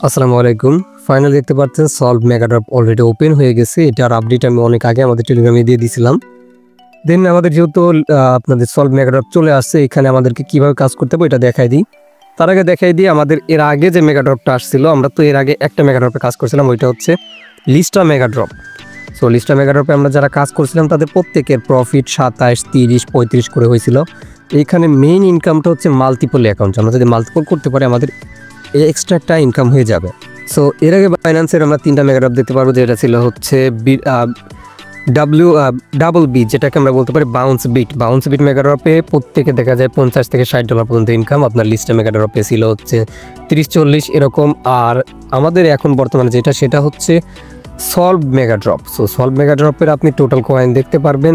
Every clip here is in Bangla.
আসসালামু আলাইকুম। ফাইনালি দেখতে পাচ্ছেন সলভ মেগাড্রপ অলরেডি ওপেন হয়ে গেছে। এটার আপডেট আমি অনেক আগে আমাদের টেলিগ্রামে দিয়ে দিয়েছিলাম। দেন আমাদের যেহেতু আপনাদের সলভ মেগাড্রপ চলে আসছে, এখানে আমাদেরকে কীভাবে কাজ করতে হবে এটা দেখাই দিই। তার আগে দেখাই দিই আমাদের এর আগে যে মেগাড্রপটা আসছিল, আমরা তো এর আগে একটা মেগাড্রপে কাজ করছিলাম, ওইটা হচ্ছে লিস্টা মেগাড্রপ। সো লিস্টা মেগাড্রপে আমরা যারা কাজ করছিলাম তাদের প্রত্যেকের প্রফিট 27, 30, 35 করে হয়েছিল। এইখানে মেইন ইনকামটা হচ্ছে মাল্টিপল অ্যাকাউন্ট। আমরা যদি মাল্টিপল করতে পারি আমাদের এক্সট্রা একটা ইনকাম হয়ে যাবে। সো এর আগে বাইন্যান্সের আমরা 3টা মেগাড্রপ দেখতে পারবো, যেটা ছিল হচ্ছে ডাবল বি, যেটাকে আমরা বলতে পারি বাউন্স বিট মেগাড্রপে প্রত্যেকে দেখা যায় $50 থেকে $60 পর্যন্ত ইনকাম। আপনার লিস্টে মেগাড্রপে ছিল হচ্ছে 30-40 এরকম। আর আমাদের এখন বর্তমানে যেটা সেটা হচ্ছে সলভ মেগাড্রপ। সো সলভ মেগাড্রপের আপনি টোটাল কয়েন দেখতে পারবেন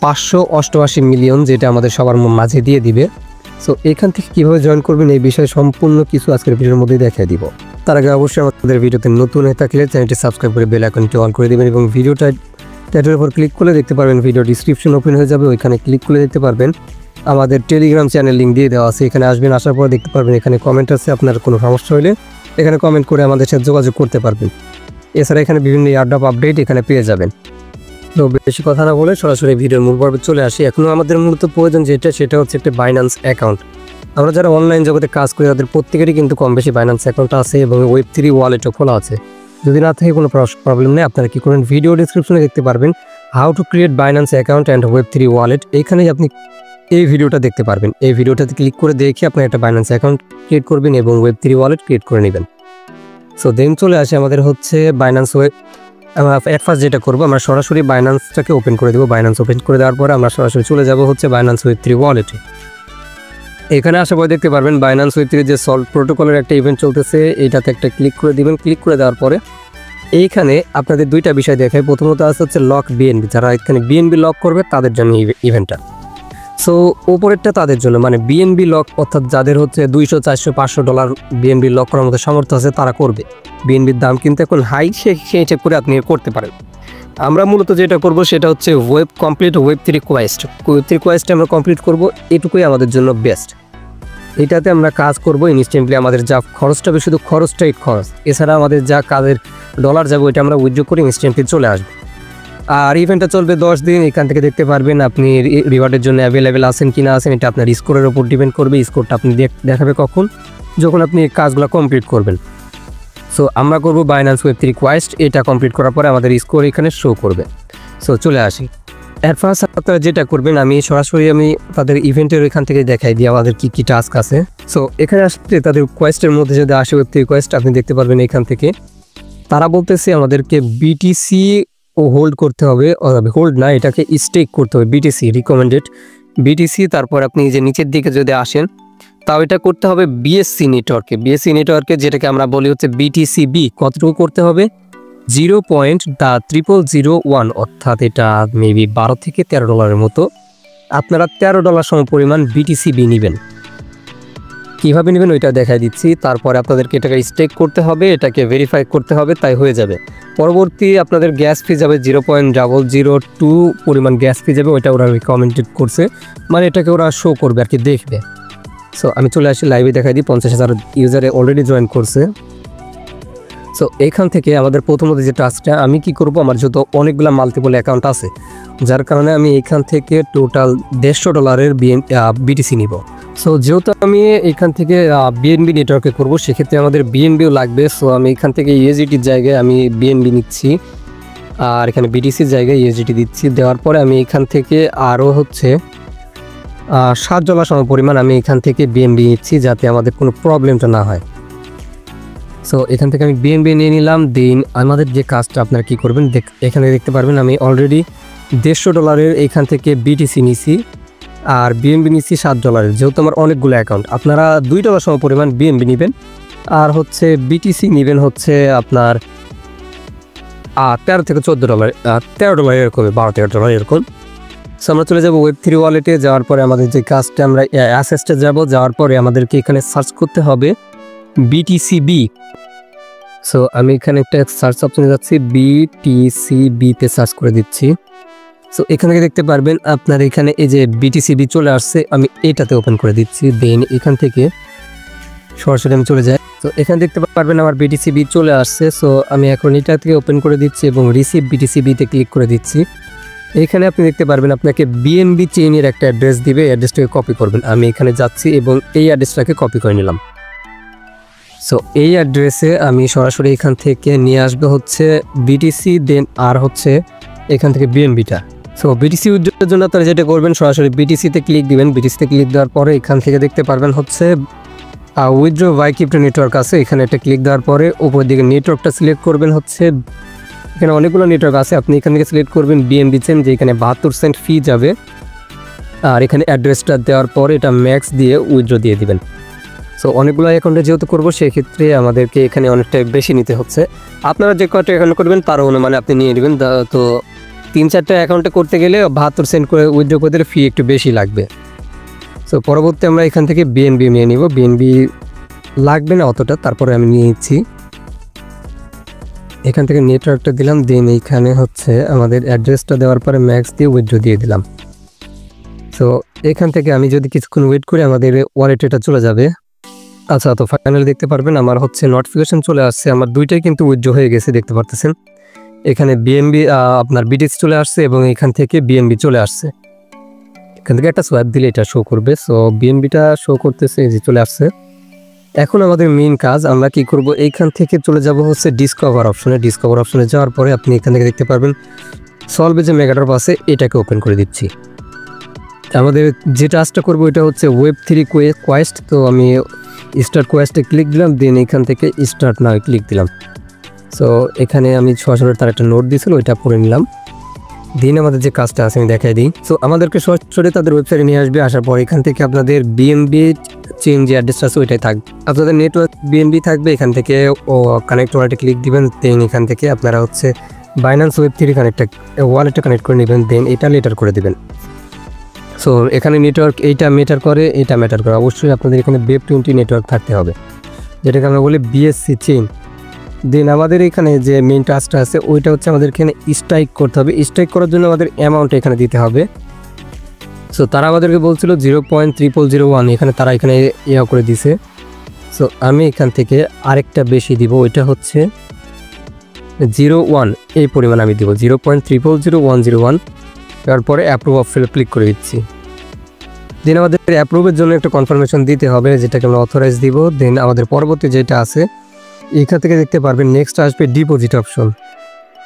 588 মিলিয়ন, যেটা আমাদের সবার মাঝে দিয়ে দিবে। সো এখান থেকে কীভাবে জয়েন করবেন এই বিষয়ে সম্পূর্ণ কিছু আজকের ভিডিওর মধ্যেই দেখিয়ে দিব। তার আগে অবশ্যই আমাদের ভিডিওতে নতুন হয়ে থাকলে চ্যানেলটি সাবস্ক্রাইব করে বেল আইকনটি অন করে দেবেন এবং ভিডিওটা টাইটেলের উপর ক্লিক করলে দেখতে পারবেন ভিডিও ডিসক্রিপশন ওপেন হয়ে যাবে। ওইখানে ক্লিক করে দেখতে পারবেন আমাদের টেলিগ্রাম চ্যানেল লিঙ্ক দিয়ে দেওয়া আছে। এখানে আসবেন, আসার পর দেখতে পারবেন এখানে কমেন্ট আছে। আপনার কোনো সমস্যা হলে এখানে কমেন্ট করে আমাদের সাথে যোগাযোগ করতে পারবেন। এছাড়া এখানে বিভিন্ন এয়ারড্রপ আপডেট এখানে পেয়ে যাবেন। তো বেশি কথা না বলে সরাসরি ভিডিওর মূল পর্বে চলে আসি। এখনও আমাদের মূলত প্রয়োজন সেটা হচ্ছে একটা বাইন্যান্স অ্যাকাউন্ট। আমরা যারা অনলাইন জগতে কাজ করি তাদের প্রত্যেকেরই কিন্তু কম বেশি বাইন্যান্স অ্যাকাউন্ট আছে এবং Web3 ওয়ালেটও খোলা আছে। যদি না থাকে কোনো প্রবলেম নেই, আপনারা কী করেন ভিডিও ডিসক্রিপশনে দেখতে পারবেন how to create Binance account and Web3 wallet. এইখানেই আপনি এই ভিডিওটা দেখতে পারবেন। এই ভিডিওটাতে ক্লিক করে দেখে আপনি একটা বাইন্যান্স অ্যাকাউন্ট ক্রিয়েট করবেন এবং Web3 ওয়ালেট ক্রিয়েট করে নেবেন। সো দেন চলে আসে আমাদের হচ্ছে বাইন্যান্স এট ফার্স্ট যেটা করবো আমরা সরাসরি বাইন্যান্সটাকে ওপেন করে দেবো। বাইন্যান্স ওপেন করে দেওয়ার পরে আমরা সরাসরি চলে যাব হচ্ছে বাইন্যান্স Web3 ওয়ালেটে। এখানে আসার পরে দেখতে পারবেন বাইন্যান্স Web3 যে সলভ প্রোটোকলের একটা ইভেন্ট চলতেছে, এইটাতে একটা ক্লিক করে দিবেন। ক্লিক করে দেওয়ার পরে এইখানে আপনাদের দুইটা বিষয় দেখায়। প্রথমত আছে হচ্ছে লক বিএনবি, যারা এখানে বিএনবি লক করবে তাদের জন্য ইভেন্টটা। সো ওপরেরটা তাদের জন্য, মানে বিএনবি লক, অর্থাৎ যাদের হচ্ছে $200, $400, $500 বিএনবি লক করার মতো সামর্থ্য আছে তারা করবে। বিএনবির দাম কিন্তু এখন হাই, সেই হিসেব করে আপনি করতে পারেন। আমরা মূলত যেটা করব সেটা হচ্ছে Web3 কোয়েস্ট আমরা কমপ্লিট করব। এটুকুই আমাদের জন্য বেস্ট। এটাতে আমরা কাজ করব ইনস্ট্যান্টলি। আমাদের যা খরচটা হবে শুধু খরচটাই খরচ, এছাড়া আমাদের যা কাজের ডলার যাবে ওইটা আমরা উইথড্র করে ইনস্ট্যান্টলি চলে আসবো। আর ইভেন্টটা চলবে 10 দিন। এখান থেকে দেখতে পারবেন আপনি রিওয়ার্ডের জন্য অ্যাভেলেবেল আছেন কি না আছেন, এটা আপনার স্কোরের ওপর ডিপেন্ড করবে। স্কোরটা আপনি দেখাবে কখন, যখন আপনি কাজগুলো কমপ্লিট করবেন। সো আমরা করব বাইন্যান্স Web3 কোয়েস্ট। এটা কমপ্লিট করার পরে আমাদের স্কোর এখানে শো করবে। সো চলে আসি। অ্যাট ফার্স্ট আপনারা যেটা করবেন, আমি সরাসরি তাদের ইভেন্টের এখান থেকে দেখাই দিই আমাদের কী টাস্ক আছে। সো এখানে আসতে তাদের কোয়েস্টের মধ্যে যদি আসে Web3 কোয়েস্ট, আপনি দেখতে পারবেন এখান থেকে তারা বলতেছে আমাদেরকে বিটিসি হোল্ড করতে হবে, হোল্ড না, এটাকে স্টেক করতে হবে। BTC recommended BTC. তারপর আপনি যে নিচের দিকে যদি আসেন, তাও এটা করতে হবে বিএসসি নেটওয়ার্কে, যেটাকে আমরা বলি হচ্ছে বিটিসিবি। কতটুকু করতে হবে? 0.0001, অর্থাৎ এটা মেবি $12 থেকে $13 মতো। আপনারা $13 সম পরিমাণ বিটিসিবি নেবেন। কীভাবে নেবেন ওইটা দেখাই দিচ্ছি। তারপরে আপনাদেরকে এটাকে স্টেক করতে হবে, এটাকে ভেরিফাই করতে হবে, তাই হয়ে যাবে। পরবর্তী আপনাদের গ্যাস ফি যাবে 0.002 পরিমাণ গ্যাস ফি যাবে। ওইটা ওরা রিকমেন্ডেড করছে, মানে এটাকে ওরা শো করবে আর কি, দেখবে। সো আমি চলে আসি লাইভে দেখাই দিই। 50,000 ইউজারে অলরেডি জয়েন করছে। সো এখান থেকে আমাদের প্রথমত যে টাস্কটা আমি কি করব, আমার যত অনেকগুলো মাল্টিপল অ্যাকাউন্ট আছে, যার কারণে আমি এখান থেকে টোটাল $150 বিটিসি নিব। সো যেহেতু আমি এখান থেকে বিএনবি নেটওয়ার্কে করব, সেক্ষেত্রে আমাদের বিএনবিও লাগবে। সো আমি এখান থেকে ইউএসডিটির জায়গায় আমি বিএনবি নিচ্ছি, আর এখানে বিটিসির জায়গায় ইউএসডিটি দিচ্ছি। দেওয়ার পরে আমি এখান থেকে আরও হচ্ছে $7 সম পরিমাণ আমি এখান থেকে বিএনবি নিচ্ছি, যাতে আমাদের কোনো প্রবলেমটা না হয়। সো এখান থেকে আমি বিএনবি নিয়ে নিলাম। দেন আমাদের যে কাজটা আপনারা কী করবেন, এখানে দেখতে পারবেন আমি অলরেডি $150 এখান থেকে বিটিসি নিছি, আর বিএনবি নিচ্ছি $7। যেহেতু আমার অনেকগুলো অ্যাকাউন্ট, আপনারা $2 সম পরিমাণ বিএনবি নেবেন, আর হচ্ছে বিটিসি নেবেন হচ্ছে আপনার $13 থেকে $14, $13 এরকম, $12-13 এরকম। সো আমরা চলে যাব Web3 ওয়ালেটে। যাওয়ার পরে আমাদের যে কাজটা, আমরা অ্যাসেসটা যাওয়ার পরে আমাদেরকে এখানে সার্চ করতে হবে বিটিসিবি। সো আমি এখানে একটা সার্চ অপশনে যাচ্ছি, বিটিসিবিতে সার্চ করে দিচ্ছি। সো এখান থেকে দেখতে পারবেন আপনার এখানে এই যে বিটিসিবি চলে আসছে, আমি এটাতে ওপেন করে দিচ্ছি। দেন এখান থেকে সরাসরি আমি চলে যাই। তো এখানে দেখতে পারবেন আমার বিটিসিবি চলে আসছে। সো আমি এখন এটা থেকে ওপেন করে দিচ্ছি এবং রিসিভ বিটিসিবিতে ক্লিক করে দিচ্ছি। এইখানে আপনি দেখতে পারবেন আপনাকে বিএনবি চেইনের একটা অ্যাড্রেস দিবে, অ্যাড্রেসটাকে কপি করবেন। আমি এখানে যাচ্ছি এবং এই অ্যাড্রেসটাকে কপি করে নিলাম। সো এই অ্যাড্রেসে আমি সরাসরি এখান থেকে নিয়ে আসবে হচ্ছে বিটিসি, দেন আর হচ্ছে এখান থেকে বিএনবিটা। সো বিটিসি উইথড্রর জন্য আপনারা যেটা করবেন সরাসরি বিটিসিতে ক্লিক দিবেন। বিটিসিতে ক্লিক দেওয়ার পরে এখান থেকে দেখতে পারবেন হচ্ছে উইথড্র বাই ক্রিপ্টো নেটওয়ার্ক আছে, এখানে একটা ক্লিক দেওয়ার পরে উপর দিকে নেটওয়ার্কটা সিলেক্ট করবেন হচ্ছে, এখানে অনেকগুলো নেটওয়ার্ক আছে, আপনি এখান থেকে সিলেক্ট করবেন বিএনবি চেইন, যেখানে 72 সেন্ট ফি যাবে। আর এখানে অ্যাড্রেসটা দেওয়ার পরে এটা ম্যাক্স দিয়ে উইথড্র দিয়ে দিবেন। সো অনেকগুলো অ্যাকাউন্টে যেহেতু করবো সেক্ষেত্রে আমাদেরকে এখানে অনেকটা বেশি নিতে হচ্ছে। আপনারা যে কয়টা অ্যাকাউন্ট করবেন তার অনুমানে আপনি নিয়ে নেবেন। তো 3-4টা অ্যাকাউন্টে করতে গেলে 72 সেন্ট করে উইথড্র করে দিলে ফি একটু বেশি লাগবে। সো পরবর্তী আমরা এখান থেকে বিএনবি নিয়ে নিব, বিএনবি লাগবে না অতটা, তারপরে আমি নিয়ে নিচ্ছি। এখান থেকে নেটওয়ার্কটা দিলাম, দেন এইখানে হচ্ছে আমাদের অ্যাড্রেসটা দেওয়ার পরে ম্যাক্স দিয়ে উইথড্র দিয়ে দিলাম। সো এখান থেকে আমি যদি কিছুক্ষণ ওয়েট করি আমাদের ওয়ালেটে এটা চলে যাবে। আচ্ছা, তো ফাইনালি দেখতে পারবেন আমার হচ্ছে নোটিফিকেশন চলে আসছে, আমার দুইটাই কিন্তু উইথড্র হয়ে গেছে দেখতে পারতেছেন। এখানে বিএনবি আপনার বিটিসি চলে আসছে এবং এখান থেকে বিএনবি চলে আসছে। এখান থেকে একটা সোয়াইপ দিলে এটা শো করবে। সো বিএনবিটা শো করতেছে, এই যে চলে আসছে। এখন আমাদের মেইন কাজ আমরা কি করব, এইখান থেকে চলে যাব হচ্ছে ডিসকভার অপশনে। ডিসকভার অপশনে যাওয়ার পরে আপনি এখান থেকে দেখতে পারবেন সলভে যে মেগাড্রপ আছে এটাকে ওপেন করে দিচ্ছি। আমাদের যে টাস্কটা করবো এটা হচ্ছে Web3 কোয়েস্ট। তো আমি স্টার্ট কোয়েস্টে ক্লিক দিলাম, দেন এখান থেকে স্টার্ট নাও ক্লিক দিলাম। সো এখানে আমি সরাসরি তার একটা নোট দিয়েছিল ওইটা পড়ে নিলাম। দিন আমাদের যে কাজটা আছে আমি দেখাই দিই। সো আমাদেরকে সরাসরি তাদের ওয়েবসাইটে নিয়ে আসবে, আসার পর এখান থেকে আপনাদের বিএনবি চেইন যে অ্যাড্রেসটা আছে ওইটাই থাকবে, আপনাদের নেটওয়ার্ক বিএনবি থাকবে। এখান থেকে কানেক্ট ওয়ালেটে ক্লিক দিবেন, দেন এখান থেকে আপনারা হচ্ছে বাইন্যান্স Web3 ওয়ালেটটা কানেক্ট করে নেবেন, দেন এটা লেটার করে দেবেন। সো এখানে নেটওয়ার্ক এইটা ম্যাটার করে, এটা ম্যাটার করে। অবশ্যই আপনাদের এখানে Web20 নেটওয়ার্ক থাকতে হবে, যেটাকে আমরা বলি বিএসসি চেইন। দেন আমাদের এখানে যে মেইন টাস্কটা আছে ওইটা হচ্ছে আমাদের এখানে স্ট্রাইক করতে হবে। স্ট্রাইক করার জন্য আমাদের অ্যামাউন্ট এখানে দিতে হবে। সো তারা আমাদেরকে বলছিল 0.0001, এখানে তারা এখানে ইয়া করে দিছে। সো আমি এখান থেকে আরেকটা বেশি দিব, ওইটা হচ্ছে 01 এই পরিমাণ আমি দিব, 0.000101। তারপরে অ্যাপ্রুভ অপশনে ক্লিক করে দিচ্ছি। দেন আমাদের অ্যাপ্রুভের জন্য একটা কনফার্মেশন দিতে হবে, যেটাকে আমরা অথরাইজ দিব। দেন আমাদের পরবর্তী যেটা আছে এখান থেকে দেখতে পারবেন নেক্সট আসবে ডিপোজিট অপশন।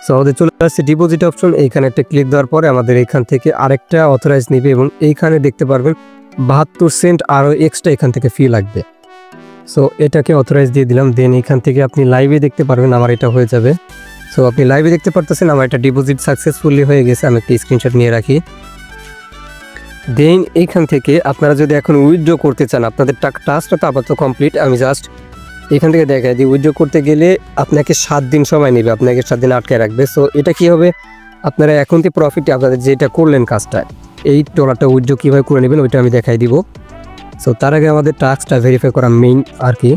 সো আমাদের চলে আসছে ডিপোজিট অপশন, এইখানে একটা ক্লিক দেওয়ার পরে আমাদের এখান থেকে আরেকটা অথরাইজ নেবে এবং এইখানে দেখতে পারবেন 72 সেন্ট আরও এক্সট্রা এখান থেকে ফি লাগবে। সো এটাকে অথরাইজ দিয়ে দিলাম। দেন এখান থেকে আপনি লাইভে দেখতে পারবেন আমার এটা হয়ে যাবে। সো আপনি লাইভে দেখতে পারতেছেন আমার এটা ডিপোজিট সাকসেসফুলি হয়ে গেছে। আমি একটা স্ক্রিনশট নিয়ে রাখি। দেন এইখান থেকে আপনারা যদি এখন উইথড্র করতে চান, আপনাদের টাস্কটা তো আপাতত কমপ্লিট। আমি জাস্ট এখান থেকে দেখাই দিই, উইথড্র করতে গেলে আপনাকে 7 দিন সময় নেবে, আপনাকে 7 দিন আটকে রাখবে। সো এটা কি হবে, আপনারা এখন থেকে প্রফিটে আপনাদের যেটা করলেন কাজটা, এই ডলারটা উইথড্র কীভাবে করে নেবেন ওইটা আমি দেখাই দিব। সো তার আগে আমাদের টাস্কটা ভেরিফাই করা মেইন আর কি।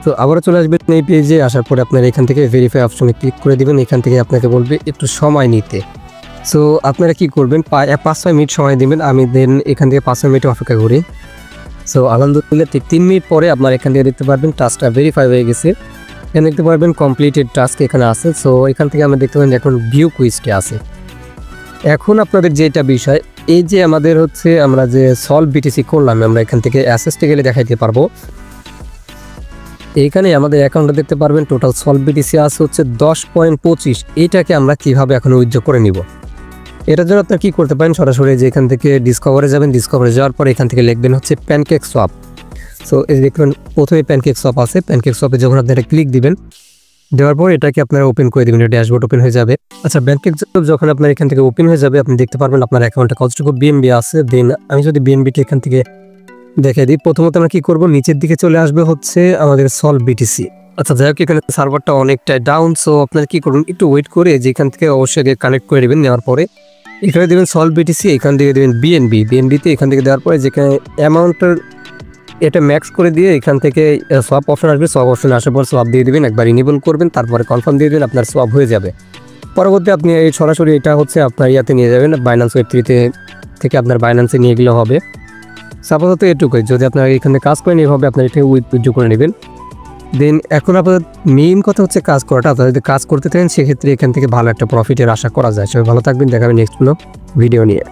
তো আবারও চলে আসবেন এই পেজে, আসার পরে আপনারা এখান থেকে ভেরিফাই অপশনে ক্লিক করে দিবেন। এখান থেকে আপনাকে বলবে একটু সময় নিতে। সো আপনারা কি করবেন, 5-6 মিনিট সময় দিবেন। আমি দেন এখান থেকে 5 মিনিট অপেক্ষা করি। সো আলহামদুলিল্লাহ ঠিক 3 মিনিট পরে আপনারা এখান থেকে দেখতে পারবেন টাস্কটা ভেরিফাই হয়ে গেছে। এখানে দেখতে পারবেন কমপ্লিটেড টাস্ক এখানে আছে। সো এখান থেকে আমরা দেখতে পাবেন এখন ভিউ কুইজটে আছে। এখন আপনাদের যেটা বিষয়, এই যে আমাদের হচ্ছে আমরা যে সলভ বিটিসি করলাম, আমরা এখান থেকে অ্যাসেসটে গেলে দেখাইতে পারবো। এইখানে আমাদের অ্যাকাউন্টে দেখতে পারবেন টোটাল সলভ বিটিসি আছে হচ্ছে 10.25। এইটাকে আমরা কিভাবে এখন উইথড্র করে নিব, এটার জন্য আপনারা কী করতে পারেন, সরাসরি যে এখান থেকে ডিসকভারে যাবেন। ডিসকভারে যাওয়ার পরে এখান থেকে লিখবেন হচ্ছে প্যানকেক সোয়াপ। সো এই দেখবেন প্রথমে প্যানকেক সোয়াপ আছে। প্যানকেক সোয়াপে যখন আপনারা ক্লিক দিবেন, দেওয়ার পর এটাকে আপনারা ওপেন করে দেবেন, ড্যাশবোর্ড ওপেন হয়ে যাবে। আচ্ছা, প্যানকেক সোয়াপ যখন আপনার এখান থেকে ওপেন হয়ে যাবে, আপনি দেখতে পারবেন আপনার অ্যাকাউন্টে কতটুকু বিএনবি আছে। দেন আমি যদি বিএনবিটি এখান থেকে দেখাই দিই, প্রথমত আমরা কী করবো, নিচের দিকে চলে আসবে হচ্ছে আমাদের সলভ বিটিসি। আচ্ছা, যাই হোক এখানে সার্ভারটা অনেকটা ডাউন। সো আপনারা কী করুন, একটু ওয়েট করে যেখান থেকে অবশ্যই কানেক্ট করে নেবেন। নেওয়ার পরে এখানে দেবেন সলভ বিটিসি, এখান থেকে দেবেন বিএনবিতে এখান থেকে দেওয়ার পরে যেখানে অ্যামাউন্টের এটা ম্যাক্স করে দিয়ে এখান থেকে সোয়াপ অপশন আসবে। সোয়াপ অপশন আসার পর সোয়াপ দিয়ে দেবেন, একবার ইনেবল করবেন, তারপরে কনফার্ম দিয়ে দেবেন, আপনার সোয়াপ হয়ে যাবে। পরবর্তী আপনি এই সরাসরি এটা হচ্ছে আপনার ইয়াতে নিয়ে যাবেন, বাইন্যান্স Web3 থেকে আপনার বাইন্যান্সে নিয়ে গেলে হবে। আপাতত এটুকুই, যদি আপনার এখানে কাজ করেন এইভাবে আপনার এটা উইথড্র করে নেবেন। দেন এখন আপনাদের মেইন কথা হচ্ছে কাজ করাটা। আপনারা যদি কাজ করতে থাকেন সেক্ষেত্রে এখান থেকে ভালো একটা প্রফিটের আশা করা যায়। সবাই ভালো থাকবেন, দেখাবেন নেক্সট কোনো ভিডিও নিয়ে।